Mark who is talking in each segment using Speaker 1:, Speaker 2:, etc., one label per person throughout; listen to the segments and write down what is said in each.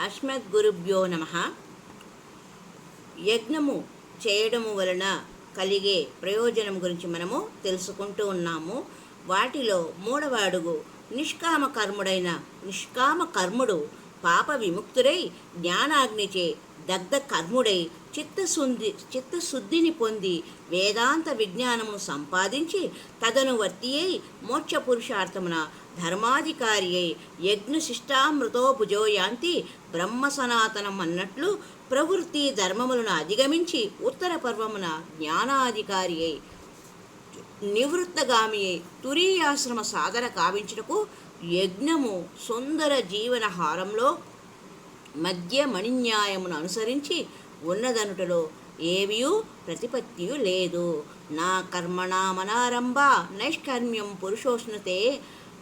Speaker 1: అస్మద్గురుభ్యో నమః. యజ్ఞము చేయడము వలన కలిగే ప్రయోజనం గురించి మనము తెలుసుకుంటూ ఉన్నాము. వాటిలో మూడవ అడుగు నిష్కామ కర్ముడు పాప విముక్తుడై జ్ఞానాగ్నిచే దగ్ధ కర్ముడై చిత్తశుద్ధిని పొంది వేదాంత విజ్ఞానమును సంపాదించి తదనువర్తి అయి మోక్ష పురుషార్థమున ధర్మాధికారి అయి యజ్ఞశిష్టామృతో భుజోయాంతి బ్రహ్మ సనాతనం అన్నట్లు ప్రవృత్తి ధర్మములను అధిగమించి ఉత్తర పర్వమున జ్ఞానాధికారి అయి నివృత్తగామి అయి తురీయాశ్రమ సాధన కావించుటకు యజ్ఞము సుందర జీవన హారంలో మధ్య మణిన్యాయమును అనుసరించి ఉన్నదనుటలో ఏవియూ ప్రతిపత్తియు లేదు. నా కర్మణామనారంభ నైష్కర్మ్యం పురుషోష్ణుతే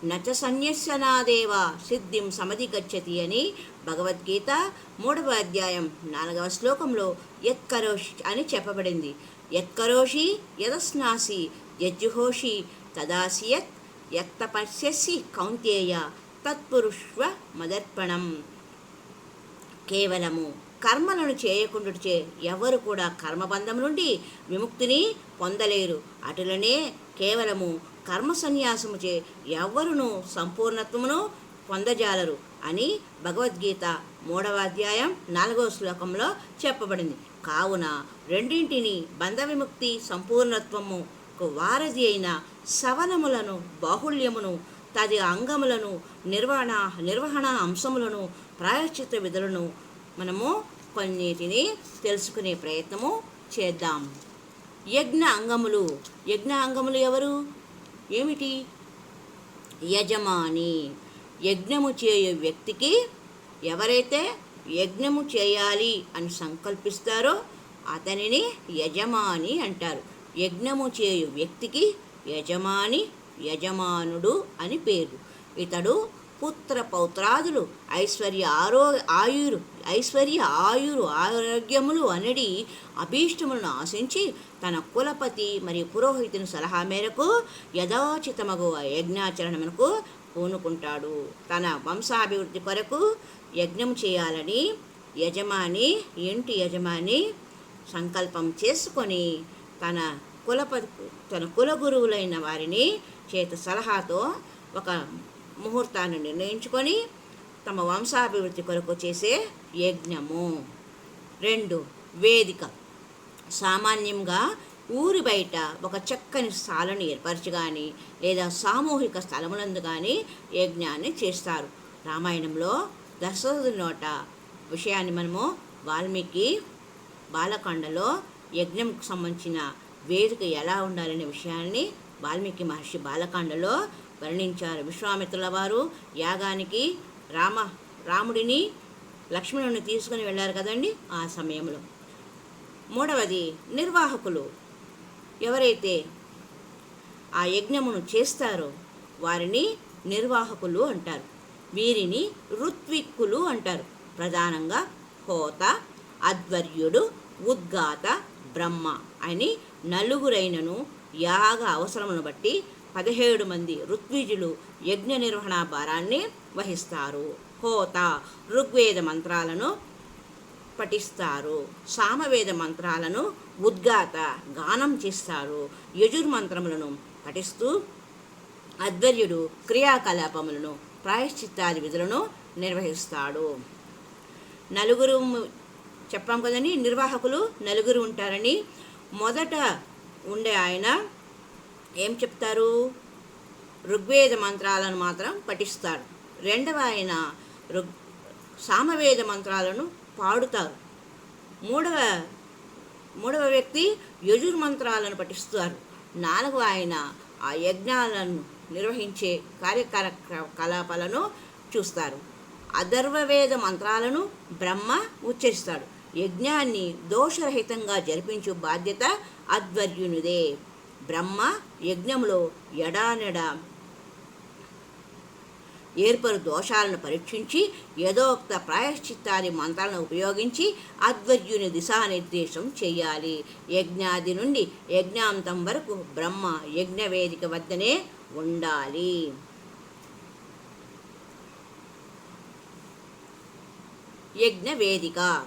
Speaker 1: నచ సన్యస్యనాదేవ సిద్ధిం సమధిగచ్చతి అని భగవద్గీత 3వ అధ్యాయం 4వ శ్లోకంలో యత్కరోషి అని చెప్పబడింది. యత్కరోషి యదస్నాసి యజ్జుహోషి తదాసి యత్తపస్యసి కౌంతేయ తత్పురుష్వ మదర్పణం. కేవలము కర్మలను చేయకుండాచే ఎవరు కూడా కర్మబంధం నుండి విముక్తిని పొందలేరు. అటులనే కేవలము కర్మ సన్యాసముచే ఎవ్వరును సంపూర్ణత్వమును పొందజాలరు అని భగవద్గీత 3వ అధ్యాయం 4వ శ్లోకంలో చెప్పబడింది. కావున రెండింటిని బంధ విముక్తి సంపూర్ణత్వముకు వారధి అయిన సవనములను బాహుళ్యమును తది అంగములను నిర్వహణ అంశములను ప్రాయశ్చిత్త విధులను మనము కొన్నిటిని తెలుసుకునే ప్రయత్నము చేద్దాం. యజ్ఞ అంగములు ఎవరు? ఏమిటి? యజమాని. యజ్ఞము చేయు వ్యక్తికి ఎవరైతే యజ్ఞము చేయాలి అని సంకల్పిస్తారో అతనిని యజమాని అంటారు. యజ్ఞము చేయు వ్యక్తికి యజమానుడు అని పేరు. ఇతడు పుత్ర పౌత్రాదులు ఐశ్వర్య ఆరోగ్యములు అనడి అభీష్టములను ఆశించి తన కులపతి మరియు పురోహితుని సలహా మేరకు యథోచితమగు యజ్ఞాచరణమునకు పూనుకుంటాడు. తన వంశాభివృద్ధి కొరకు యజ్ఞం చేయాలని ఇంటి యజమాని సంకల్పం చేసుకొని తన కులగురువులైన వారిని చేత సలహాతో ఒక ముహూర్తాన్ని నిర్ణయించుకొని తమ వంశాభివృద్ధి కొరకు చేసే యజ్ఞము. 2. వేదిక. సామాన్యంగా ఊరి బయట ఒక చక్కని స్థాలను ఏర్పరచి కానీ లేదా సామూహిక స్థలములందు కానీ యజ్ఞాన్ని చేస్తారు. రామాయణంలో దశరథుని నోట విషయాన్ని మనము వాల్మీకి బాలకాండలో యజ్ఞంకు సంబంధించిన వేదిక ఎలా ఉండాలనే విషయాన్ని వాల్మీకి మహర్షి బాలకాండలో వర్ణించారు. విశ్వామిత్రుల వారు యాగానికి రాముడిని లక్ష్మణుని తీసుకుని వెళ్ళారు కదండి, ఆ సమయంలో. 3వది నిర్వాహకులు. ఎవరైతే ఆ యజ్ఞమును చేస్తారో వారిని నిర్వాహకులు అంటారు. వీరిని ఋత్విక్కులు అంటారు. ప్రధానంగా హోత, అధ్వర్యుడు, ఉద్గాత, బ్రహ్మ అని నలుగురైనను యాగ అవసరమును బట్టి 17 మంది ఋత్విజులు యజ్ఞ నిర్వహణ భారాన్ని వహిస్తారు. హోత ఋగ్వేద మంత్రాలను పఠిస్తారు. సామవేద మంత్రాలను ఉద్గాత గానం చేస్తారు. యజుర్మంత్రములను పఠిస్తూ అధ్వర్యుడు క్రియాకలాపములను ప్రాయశ్చిత్తాది విధులను నిర్వహిస్తాడు. నలుగురు చెప్పాం కదండి, నిర్వాహకులు నలుగురు ఉంటారని. మొదట ఉండే ఆయన ఏం చెప్తారు? ఋగ్వేద మంత్రాలను మాత్రం పఠిస్తారు. రెండవ ఆయన సామవేద మంత్రాలను పాడుతారు. మూడవ వ్యక్తి యజుర్మంత్రాలను పఠిస్తారు. 4వ ఆయన ఆ యజ్ఞాలను నిర్వహించే కార్యకలాపాలను చూస్తారు. అథర్వవేద మంత్రాలను బ్రహ్మ ఉచ్చరిస్తాడు. యజ్ఞాన్ని దోషరహితంగా జరిపించు బాధ్యత అధ్వర్యునిదే. బ్రహ్మ యజ్ఞంలో ఎడానెడ ఏర్పరు దోషాలను పరీక్షించి యథోక్త ప్రాయశ్చిత్తాది మంత్రాలను ఉపయోగించి అధ్వర్యుని దిశానిర్దేశం చేయాలి. యజ్ఞాది నుండి యజ్ఞాంతం వరకు బ్రహ్మ యజ్ఞవేదిక వద్దనే ఉండాలి. యజ్ఞ వేదిక.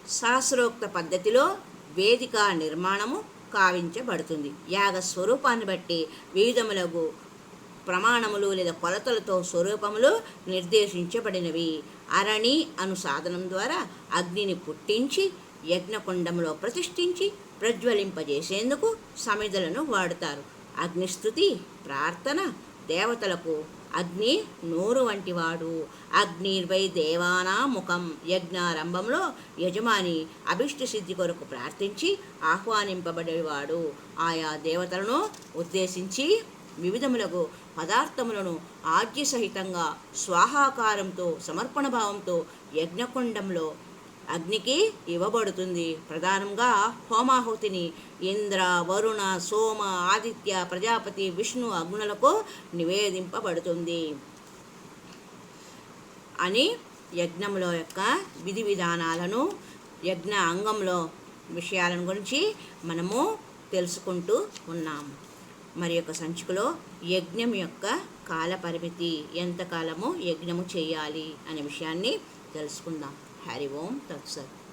Speaker 1: శాస్త్రోక్త పద్ధతిలో వేదిక నిర్మాణము కావించబడుతుంది. యాగ స్వరూపాన్ని బట్టి వివిధములకు ప్రమాణములు లేదా కొలతలతో స్వరూపములు నిర్దేశించబడినవి. అరణి అను సాధనం ద్వారా అగ్నిని పుట్టించి యజ్ఞకుండంలో ప్రతిష్ఠించి ప్రజ్వలింపజేసేందుకు సమిధలను వాడుతారు. అగ్నిస్తుతి ప్రార్థన దేవతలకు అగ్ని నోరు వంటివాడు. అగ్నిర్వై దేవానా ముఖం. యజ్ఞారంభంలో యజమాని అభిష్ట సిద్ధి కొరకు ప్రార్థించి ఆహ్వానింపబడేవాడు. ఆయా దేవతలను ఉద్దేశించి వివిధములకు పదార్థములను ఆజ్యసహితంగా స్వాహాకారంతో సమర్పణ భావంతో యజ్ఞకుండంలో అగ్నికి ఇవ్వబడుతుంది. ప్రధానంగా హోమాహుతిని ఇంద్ర, వరుణ, సోమ, ఆదిత్య, ప్రజాపతి, విష్ణు అగ్నులకు నివేదింపబడుతుంది అని యజ్ఞంలో యొక్క విధి విధానాలను, యజ్ఞ అంగంలో విషయాలను గురించి మనము తెలుసుకుంటూ ఉన్నాము. మరి యొక్క సంచికలో యజ్ఞం యొక్క కాల పరిమితి, ఎంతకాలము యజ్ఞము చేయాలి అనే విషయాన్ని తెలుసుకుందాం. హరి ఓం తత్సత్.